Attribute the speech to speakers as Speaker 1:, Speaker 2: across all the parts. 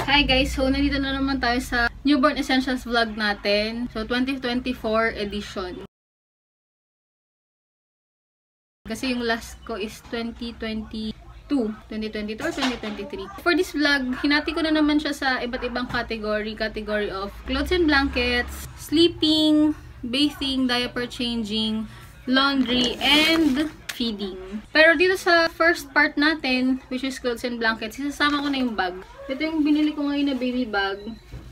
Speaker 1: Hi guys! So, nandito na naman tayo sa Newborn Essentials vlog natin. So, 2024 edition. Kasi yung last ko is 2022 or 2023. For this vlog, hinati ko na naman siya sa iba't ibang category. Category of clothes and blankets, sleeping, bathing, diaper changing, laundry, and feeding. Pero dito sa first part natin, which is clothes and blankets, isasama ko na yung bag. Ito yung binili ko ngayon na baby bag.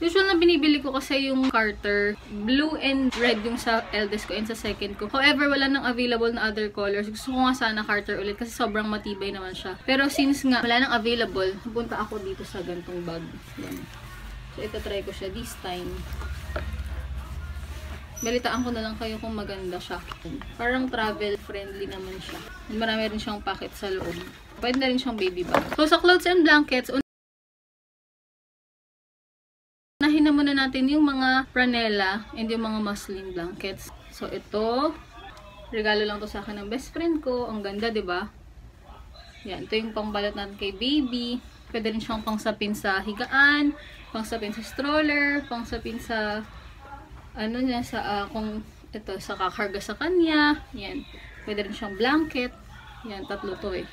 Speaker 1: Usual na binibili ko kasi yung Carter. Blue and red yung sa eldest ko and sa second ko. However, wala nang available na other colors. Gusto ko nga sana Carter ulit kasi sobrang matibay naman siya. Pero since nga wala nang available, pupunta ako dito sa gantong bag. Yan. So, ito try ko siya this time. Balitaan ko na lang kayo kung maganda siya. Parang travel friendly naman siya. Marami rin siyang pocket sa loob. Pwede na rin siyang baby bag. So, sa clothes and blankets, unahin na muna natin yung mga franela and yung mga muslin blankets. So, ito, regalo lang to sa akin ng best friend ko. Ang ganda, diba? Yan, ito yung pangbalot natin kay baby. Pwede rin siyang pangsapin sa higaan, pangsapin sa stroller, pangsapin sa ano niya, sa kung ito, sa kakarga sa kanya. Yan. Pwede rin siyang blanket. Yan, tatlo to eh.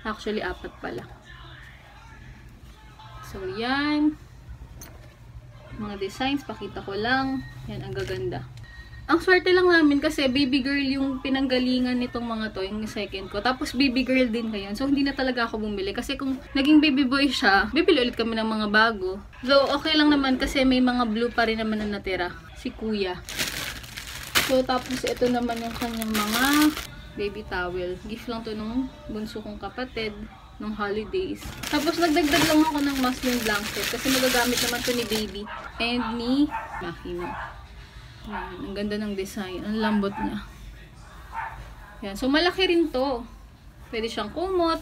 Speaker 1: Actually, 4 pala. So, yan. Mga designs, pakita ko lang. Yan, ang gaganda. Ang swerte lang namin kasi baby girl yung pinanggalingan nitong mga to, yung second ko. Tapos baby girl din ngayon. So, hindi na talaga ako bumili. Kasi kung naging baby boy siya, bibili ulit kami ng mga bago. So, okay lang naman kasi may mga blue pa rin naman na natira. Si kuya. So, tapos ito naman yung kanyang mga baby towel. Gift lang to nung bunso kong kapatid nung holidays. Tapos, nagdagdag lang ako ng muslin blanket kasi magagamit naman to ni baby and ni Makino. Yan, ang ganda ng design. Ang lambot niya. Yan. So, malaki rin to. Pwede siyang kumot.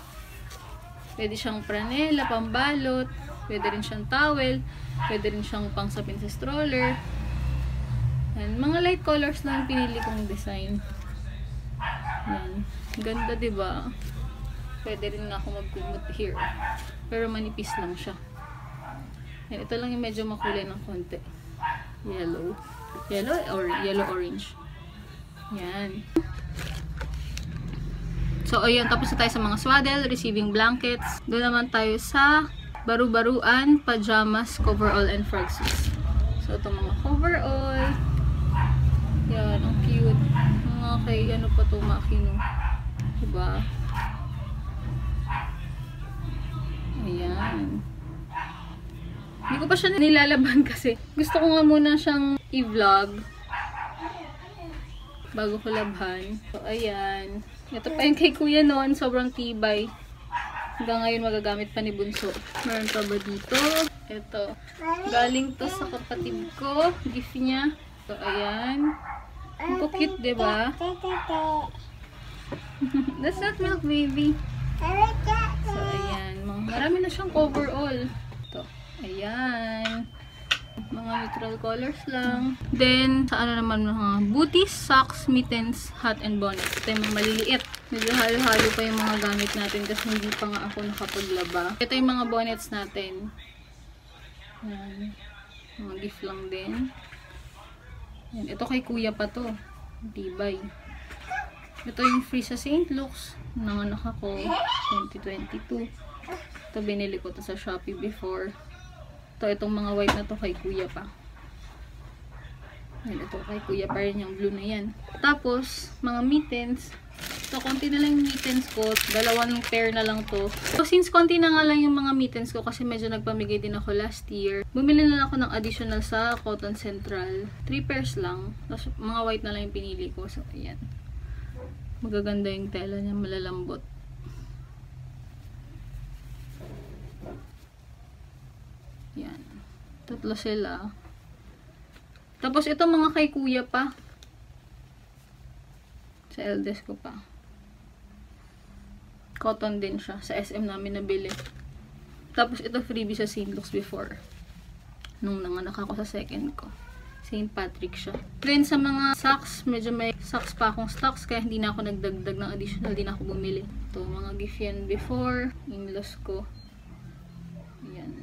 Speaker 1: Pwede siyang franela, pambalot. Pwede rin siyang towel. Pwede rin siyang pangsapin sa stroller. Yan. Mga light colors lang pinili kong design. Yan. Ganda, diba? Pwede rin na ako magkumot here. Pero manipis lang siya. Yan. Ito lang yung medyo makulay ng konti. Yellow. Yellow or yellow-orange. Yan. So, ayun. Tapos na tayo sa mga swaddle, receiving blankets. Doon naman tayo sa baru-baruan, pajamas, coverall, and frog suits. So, ito mga coverall. Yan. Ang cute. Mga kay, ano pa ito, Makino. Diba? Ayan. Hindi ko pa siya nilalaban kasi gusto ko nga muna siyang i-vlog bago ko labhan. So, ayan. Ito pa yung kay kuya noon. Sobrang tibay. Hanggang ngayon magagamit pa ni bunso. Meron pa ba dito? Ito. Galing to sa kapatid ko. Gift niya. So, ayan. Ang cute, diba? That's not milk, baby. So, ayan. Marami na siyang coverall. Ito. Ayan. Mga neutral colors lang. Then, sa ano naman mga booties, socks, mittens, hat, and bonnet. Ito yung mga maliliit. Medyo halo-halo pa yung mga gamit natin kasi hindi pa nga ako nakapaglaba. Ito yung mga bonnets natin. Ayan. Mga gift lang din. Ayan. Ito kay kuya pa to. Tibay. Ito yung free sa St. Luke's. Nanganak ako 2022. Ito binili ko to sa Shopee before. Itong mga white na to kay kuya pa. Ayan, ito kay kuya pa rin yung blue na yan. Tapos, mga mittens. So, konti na lang yung mittens ko. 2 pair na lang to. So, since konti na nga lang yung mga mittens ko kasi medyo nagpamigay din ako last year, bumili na lang ako ng additional sa Cotton Central. 3 pairs lang. Tapos, mga white na lang yung pinili ko. So, ayan. Magaganda yung tela niya. Malalambot. Yan. 3 sila. Tapos, ito mga kay kuya pa. Sa eldest ko pa. Cotton din siya. Sa SM namin nabili. Tapos, ito freebie sa St. Luke's before. Nung nanganak ako sa second ko. St. Patrick siya. Then, sa mga socks, medyo may socks pa akong stocks. Kaya hindi na ako nagdagdag ng additional. Hindi na ako bumili. Ito, mga gift yan before. In-loss ko. Yan.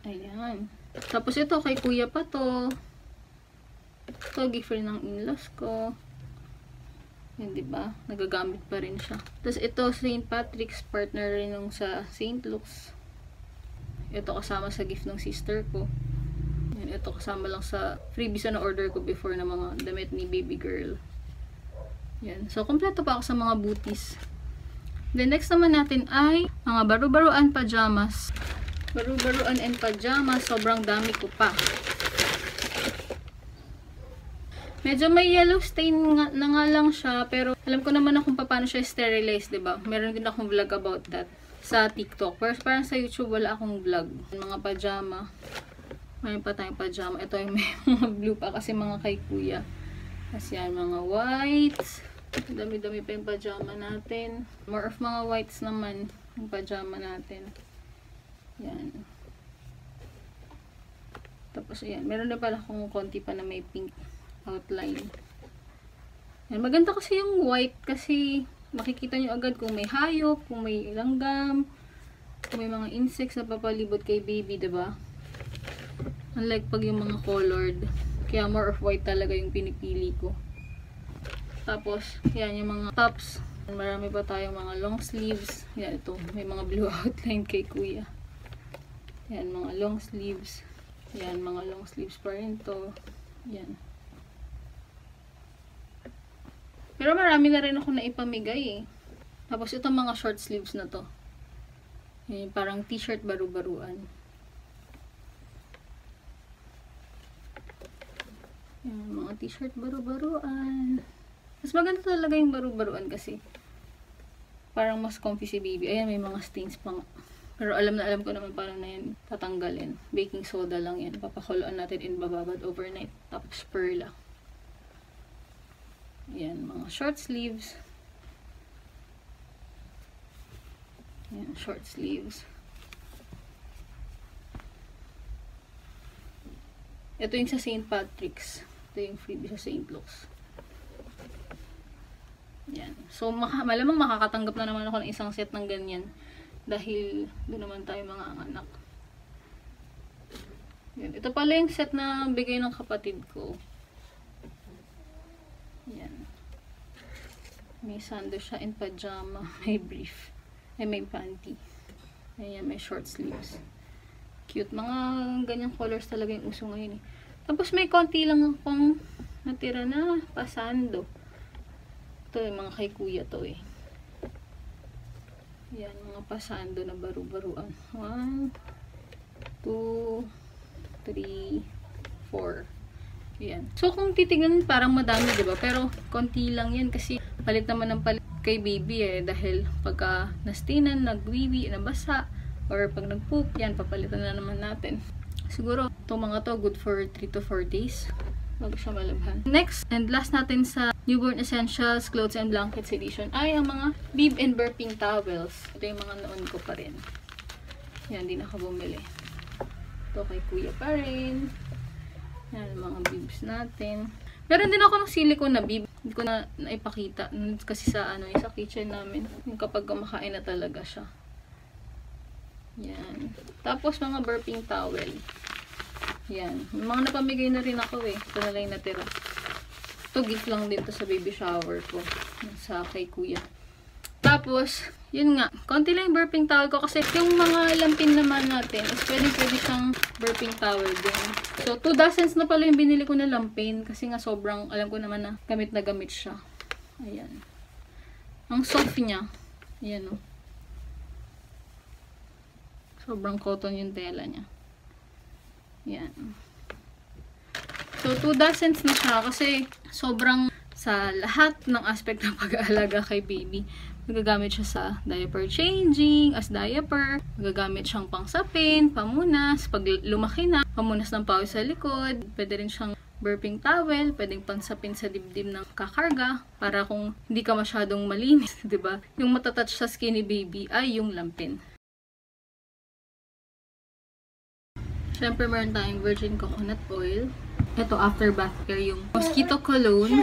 Speaker 1: Ayan. Tapos ito, kay kuya pa to. Ito, gift rin ng in-laws ko. Yan, diba? Nagagamit pa rin siya. Tapos ito, St. Patrick's, partner rin nung sa St. Luke's. Ito kasama sa gift ng sister ko. Yan, ito kasama lang sa freebies na order ko before na mga damit ni baby girl. Yan. So, kompleto pa ako sa mga booties. Then, next naman natin ay mga baru-baruan pajamas. Baru-baruan and pajamas. Sobrang dami ko pa. Medyo may yellow stain na nga lang siya, pero alam ko naman na kung paano siya sterilize, diba? Meron din akong vlog about that sa TikTok. Pero parang sa YouTube, wala akong vlog. Mga pajama. Mayroon pa tayong pajama. Ito yung may mga blue pa kasi mga kay kuya. Kasi yan, mga whites. Dami-dami pa yung pajama natin. More of mga whites naman yung pajama natin. Yan. Tapos, ayan. Meron na pala akong konti pa na may pink outline. Yan. Maganda kasi yung white kasi makikita nyo agad kung may hayop, kung may langgam, kung may mga insects na papalibot kay baby, diba? Unlike pag yung mga colored. Kaya more of white talaga yung pinipili ko. Tapos, yan yung mga tops. Marami pa tayong mga long sleeves. Yan, ito. May mga blue outline kay kuya. Yan, mga long sleeves. Yan, mga long sleeves pa rin to. Yan. Pero marami na rin ako na ipamigay eh. Tapos itong mga short sleeves na to. Yan, parang t-shirt baru-baruan. Yan, mga t-shirt baru-baruan. Mas maganda talaga yung baru-baruan kasi parang mas comfy si baby. Ayan, may mga stains pa nga. Pero alam ko naman paano na yan tatanggalin. Baking soda lang yan. Papakuluan natin in bababad overnight. Tapos perla. Yan, mga short sleeves. Yan, short sleeves. Ito yung sa St. Patrick's. Ito yung freebie sa St. Luke's. Yan. So, malamang makakatanggap na naman ako ng isang set ng ganyan. Dahil, doon naman tayo mga anak. Yan. Ito pala yung set na bigay ng kapatid ko. Yan. May sando siya in pajama. May brief. Ay, may panty. Ayan, may short sleeves. Cute. Mga ganyang colors talaga yung uso ngayon eh. Tapos may konti lang akong natira na pasando. Ito yung mga kay kuya to eh. Yan, mga pasando na baru-baruan. 1, 2, 3, 4. Yan. So, kung titignan, parang madami, diba? Pero, konti lang yan kasi palit naman ng palit kay baby eh. Dahil pagka nastinan, nagwiwi, nabasa, or pag nagpoop, yan, papalitan na naman natin. Siguro, itong mga to, good for 3 to 4 days. Bago siya malabhan. Next, and last natin sa Newborn Essentials, Clothes and Blankets Edition ay ang mga bib and burping towels. Ito yung mga noon ko pa rin. Yan, di nakabumili. Ito kay kuya pa rin. Yan, mga bibs natin. Meron din ako ng silicone na bib. Hindi ko na naipakita. Kasi sa, sa kitchen namin. Yung kapag kumakain na talaga siya. Yan. Tapos, mga burping towel. Yan. Yung mga napamigay na rin ako eh. Ito na lang yung natira. Ito, gift lang dito sa baby shower ko. Sa kay kuya. Tapos, yun nga. Konti lang yung burping towel ko. Kasi yung mga lampin naman natin is pwede siyang burping towel din. So, 2 dozens na pala yung binili ko na lampin. Kasi nga sobrang, alam ko naman na gamit siya. Ayan. Ang soft niya. Ayan o. Sobrang cotton yung tela niya. Yan. So, 2 dozens na siya kasi sobrang sa lahat ng aspect ng pag-aalaga kay baby. Magagamit siya sa diaper changing, as diaper. Magagamit siyang pangsapin, pamunas. Pag lumaki na, pamunas ng pawis sa likod. Pwede rin siyang burping towel. Pwedeng pangsapin sa dibdib ng kakarga. Para kung hindi ka masyadong malinis, diba? Yung matatouch sa skinny baby ay yung lampin. Siyempre, meron tayong virgin coconut oil. Ito, after bath care, yung mosquito cologne.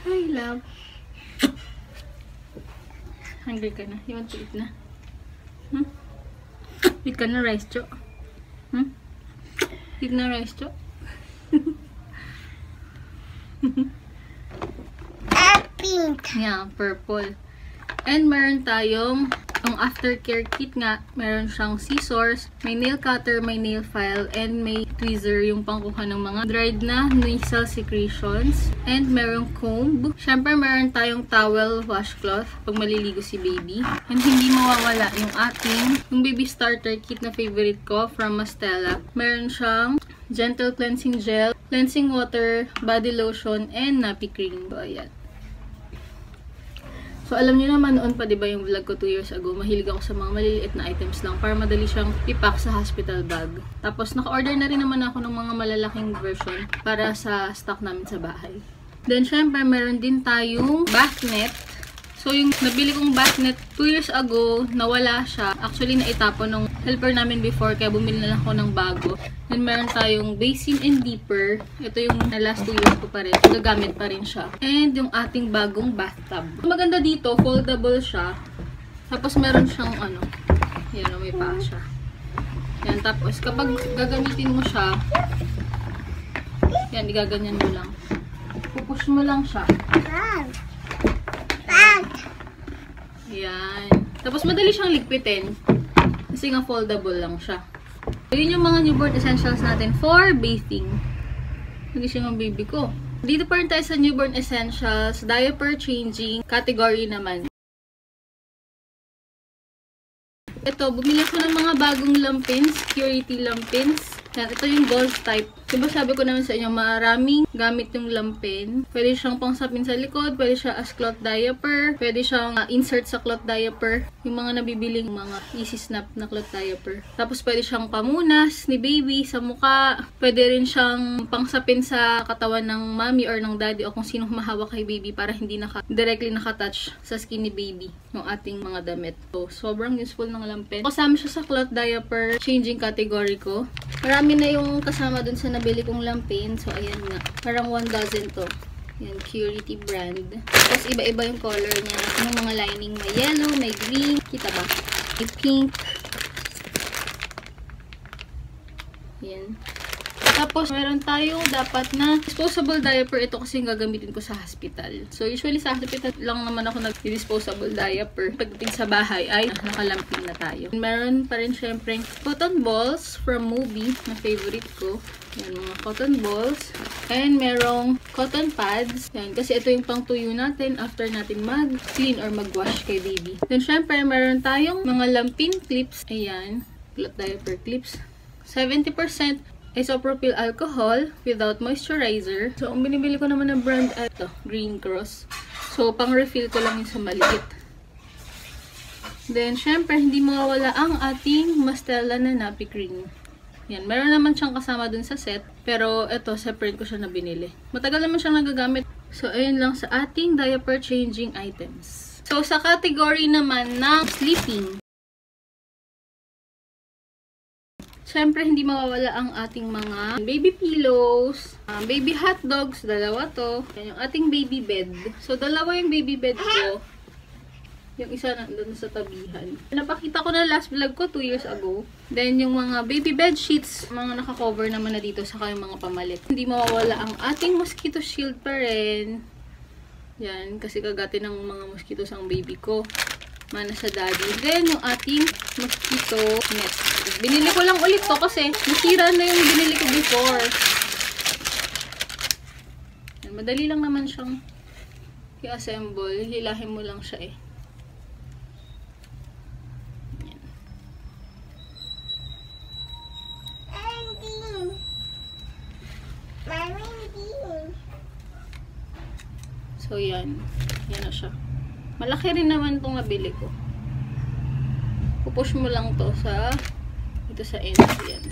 Speaker 1: Hi, love. Hungry ka na? You want to eat na? Eat ka na rice, Cho? Eat na rice, Cho?
Speaker 2: Pink.
Speaker 1: Yeah, purple. And meron tayong ang aftercare kit nga. Meron siyang scissors, may nail cutter, may nail file, and may tweezer yung pangkuha ng mga dried na nasal secretions. And merong comb. Syempre, meron tayong towel, washcloth pag maliligo si baby. And hindi mawawala yung baby starter kit na favorite ko from Mastella. Meron siyang gentle cleansing gel, cleansing water, body lotion, and nappy cream. So, ayan. So, alam niyo naman noon pa, diba, yung vlog ko 2 years ago, mahilig ako sa mga maliliit na items lang para madali siyang ipack sa hospital bag. Tapos, naka-order na rin naman ako ng mga malalaking version para sa stock namin sa bahay. Then, syempre, meron din tayong bath net. So, yung nabili kong bath net 2 years ago, nawala siya. Actually, naitapon ng helper namin before, kaya bumili na lang ako ng bago. Then, meron tayong basin and dipper. Ito yung na last 2 years ko pa rin. Gagamit pa rin siya. And yung ating bagong bathtub. Maganda dito, foldable siya. Tapos, meron siyang yan, may paa siya. Yan, tapos, kapag gagamitin mo siya, yan, igaganyan mo lang. Pupush mo lang siya. Yan. Tapos, madali siyang ligpitin. Kasi nga, foldable lang siya. So, yun yung mga newborn essentials natin for bathing. Nagising ang baby ko. Dito pa rin tayo sa newborn essentials. Diaper changing category naman. Ito, bumili ako ng mga bagong lampins. Security lampins. Yan, ito yung golf type. Diba sabi ko naman sa inyo, maraming gamit yung lampin. Pwede siyang pangsapin sa likod, pwede siya as cloth diaper, pwede siyang insert sa cloth diaper. Yung mga nabibiling mga easy snap na cloth diaper. Tapos pwede siyang pamunas ni baby sa muka. Pwede rin siyang pangsapin sa katawan ng mommy or ng daddy o kung sino humahawak kay baby para hindi directly nakatouch sa skin ni baby ng ating mga damit. So, sobrang useful ng lampin. Kasama siya sa cloth diaper changing category ko. Marami na yung kasama dun sa nabili kong lampin. So, ayan nga. Parang 1 dozen to. Yan, Purity brand. Tapos, iba-iba yung color niya. Yung mga lining, may yellow, may green. Kita ba? May pink. Yan. Tapos, meron tayong dapat na disposable diaper. Ito kasi yung gagamitin ko sa hospital. So, usually sa hospital lang naman ako nag-disposable diaper. Pagdating sa bahay ay nakalampin na tayo. Meron pa rin syempre cotton balls from Movie na favorite ko. Yan, mga cotton balls. And merong cotton pads. Yan, kasi ito yung pangtuyo natin after natin mag-clean or mag-wash kay baby. Then, syempre, meron tayong mga lampin clips. Ayan, cloth diaper clips. 70% isopropyl alcohol without moisturizer. So, ang binibili ko naman ng brand ito, Green Cross. So, pang-refill ko lang yung sa maliit. Then, syempre, hindi mawawala ang ating Mastella na nappy cream. Yan, meron naman siyang kasama dun sa set. Pero, ito, separate ko siya na binili. Matagal naman siyang nagagamit. So, ayun lang sa ating diaper changing items. So, sa category naman ng sleeping. Siyempre, hindi mawawala ang ating mga baby pillows, baby hot dogs, dalawa to. Yan yung ating baby bed. So, dalawa yung baby bed ko. Yung isa nandun sa tabihan. Napakita ko na last vlog ko 2 years ago. Then, yung mga baby bed sheets, mga naka-cover naman na dito, saka yung mga pamalit. Hindi mawawala ang ating mosquito shield pa rin. Yan, kasi kagatin ng mga mosquitoes ang baby ko. Mana sa daddy. Then, yung ating mosquito net. Binili ko lang ulit to kasi nasira na yung binili ko before. Yan, madali lang naman siyang i-assemble. Hilahin mo lang siya eh. So, yan. Yan na siya. Malaki rin naman itong nabili ko. Pupush mo lang to sa ito sa end. Yan.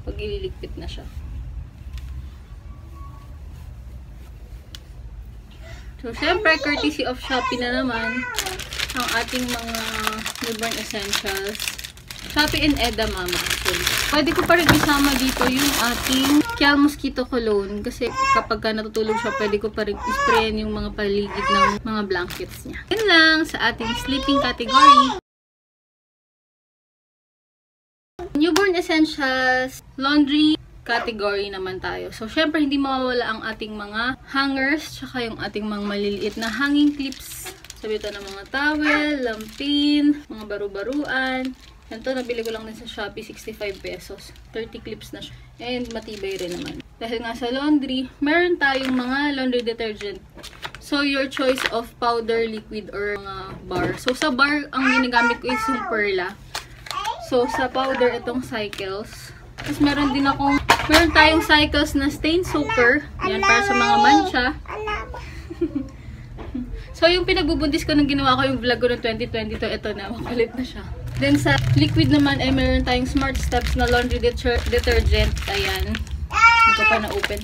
Speaker 1: Pag ililigpit na siya. So, syempre, courtesy of Shopee na naman ang ating mga newborn essentials. Shopee and Eda Mama. Pwede ko pa rin isama dito yung ating Kial Mosquito Cologne. Kasi kapag ka natutulog siya, pwede ko pa rin isprayan yung mga paligid ng mga blankets niya. Yun lang sa ating sleeping category. Newborn Essentials, laundry category naman tayo. So, syempre, hindi mawawala ang ating mga hangers, tsaka yung ating mga maliliit na hanging clips. Sabitan ng mga towel, lampin, mga baru-baruan. Yan to, nabili ko lang din sa Shopee, 65 pesos. 30 clips na siya. And matibay rin naman. Dahil nga sa laundry, meron tayong mga laundry detergent. So, your choice of powder, liquid, or mga bar. So, sa bar, ang ginagamit ko is yung Perla. So, sa powder, itong Cycles. Tapos, meron tayong Cycles na stain soaker. Yan, para sa mga mancha. So, yung pinagbubuntis ko nung ginawa ko yung vlog ko ng 2022, ito na, makulit na siya. Then, sa liquid naman, ay meron tayong Smart Steps na laundry detergent. Ayan. Hindi ko pa na-open.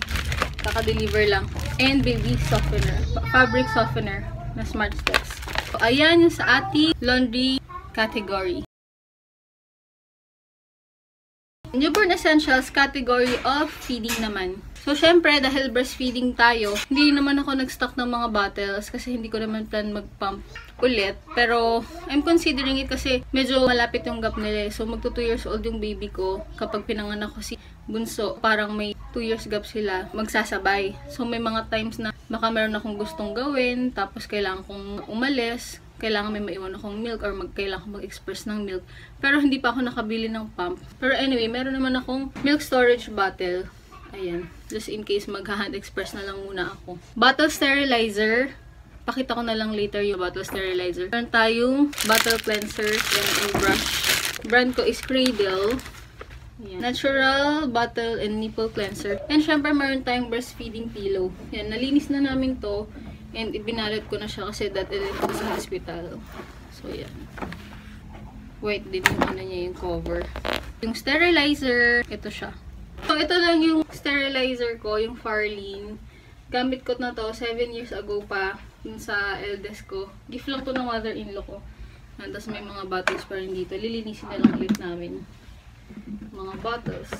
Speaker 1: Kaka-deliver lang. And baby softener. Fabric softener na Smart Steps. So, ayan yung sa ating laundry category. Newborn Essentials category of feeding naman. So, syempre, dahil breastfeeding tayo, hindi naman ako nag-stock ng mga bottles kasi hindi ko naman plan mag-pump ulit. Pero, I'm considering it kasi medyo malapit yung gap nila. So, magto 2 years old yung baby ko. Kapag pinanganak ko si bunso, parang may 2 years gap sila, magsasabay. So, may mga times na baka meron akong gustong gawin, tapos kailangan kong umalis. Kailangan may maiwan akong milk or kailangan ko mag-express ng milk. Pero hindi pa ako nakabili ng pump. Pero anyway, meron naman akong milk storage bottle. Ayan. Just in case mag-hand express na lang muna ako. Bottle sterilizer. Pakita ko na lang later yung bottle sterilizer. Meron tayong bottle cleanser and brush. Brand ko is Cradle. Ayan. Natural bottle and nipple cleanser. And syempre, meron tayong breastfeeding pillow. Ayan. Nalinis na namin to. And ibinalot ko na siya kasi dati din ako sa hospital. So, yan. White din yung ano niya, yung cover. Yung sterilizer, ito siya. So, ito lang yung sterilizer ko, yung Farlene. Gamit ko na to 7 years ago pa, dun sa eldest ko. Gift lang to ng mother-in-law ko. Tapos may mga bottles pa rin dito. Lilinisin na lang ulit namin. Mga bottles.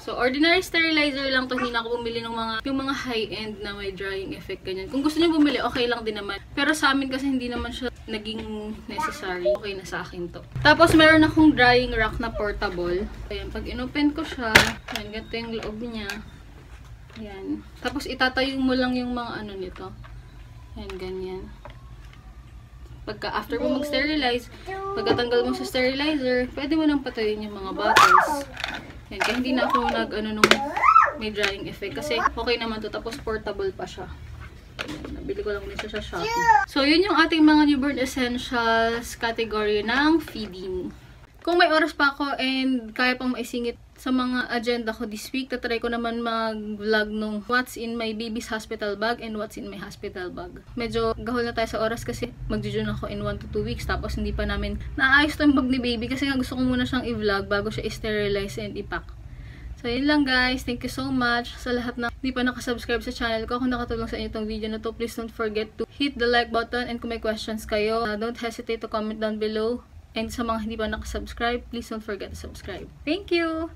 Speaker 1: So, ordinary sterilizer lang to. Hindi na ako bumili ng yung mga high-end na may drying effect, ganyan. Kung gusto niyo bumili, okay lang din naman. Pero sa amin kasi hindi naman siya naging necessary. Okay na sa akin to. Tapos, meron akong drying rack na portable. Ayan, pag inopen ko siya, ayan, ganito yung loob niya. Ayan. Tapos, itatayo mo lang yung mga ano nito. Ayan, ganyan. Pagka after mo mag-sterilize, pagkatanggal mo sa sterilizer, pwede mo nang patayin yung mga bottles. Yan, kaya hindi na ako nung may drying effect. Kasi okay naman to. Tapos portable pa siya. Yan, nabili ko lang din siya sa Shopee. So, yun yung ating mga newborn essentials category ng feeding. Kung may oras pa ako and kaya pang maisingit sa mga agenda ko this week, tatry ko naman mag-vlog nung what's in my baby's hospital bag and what's in my hospital bag. Medyo gahol na tayo sa oras kasi mag-june ako in 1 to 2 weeks tapos hindi pa namin naayos to yung bag ni baby kasi nga gusto ko muna siyang i-vlog bago siya i-sterilize and i-pack. So, yun lang guys. Thank you so much sa lahat na hindi pa nakasubscribe sa channel ko. Kung nakatulong sa inyo itong video na to, please don't forget to hit the like button and kung may questions kayo, don't hesitate to comment down below. And sa mga hindi pa nakasubscribe, please don't forget to subscribe. Thank you!